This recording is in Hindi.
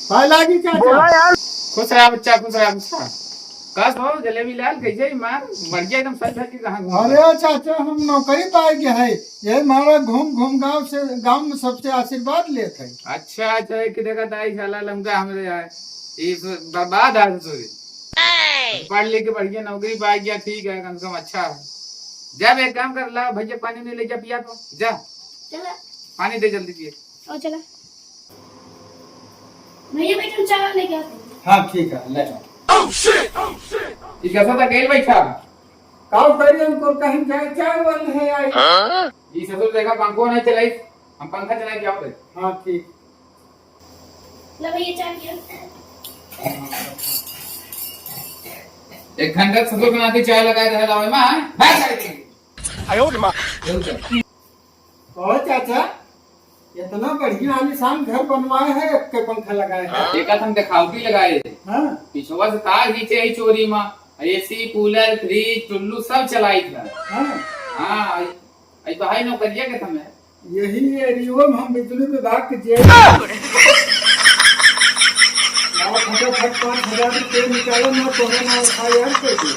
भाई लागी बोला चाचा। यार। खुश रहा बच्चा, खुश रहा बच्चा। कस हो जलेबी लाल, कैसे मार मर गया एकदम सच सच की कहाँ घूम रहा है? अरे चाचा हम नौकरी पाए गए है, ये हमारा घूम घूम गांव में सबसे आशीर्वाद लेते है। अच्छा अच्छा, एक देखा था साला लमका हमरे आए ये बर्बाद है ससुरी। पढ़ लिख के बढ़िया नौकरी पा गया, ठीक है, कम से कम अच्छा है। जब एक काम कर ला भैया, पानी नहीं ले जा, पिया तो जा, चला पानी दे जल्दी पिए। और चला भैया बेटा चाय लेके आते हैं। हाँ ठीक है ले जाओ। ये कैसा था गेल बैठा? काल करिए उनको कहीं जाए चाय वाले है आई। ये ससुर देखा पंखो नहीं चलाई, हम पंखा चला के आओ। हाँ ठीक। ला भैया चाय पिया। एक घंटा ससुर बनाते चाय लगाए रहे लावे मां बैठ जाए। आयो रे माँ। और चाचा इतना बढ़िया आलीशान घर बनवाए है, के पंखा लगाए हैं। एक हम दिखावटी लगाए हाँ पिछवा से तार खींचे ही चोरी मां, एसी कूलर फ्रिज टुल्लू सब चलाई था। हाँ हाँ आई भाई नौकरिया के समय यही एरियो में हम बिजली विभाग के जेल फटाफट 5,000 रुपये निकालो ना, तो ना FIR कर दिया।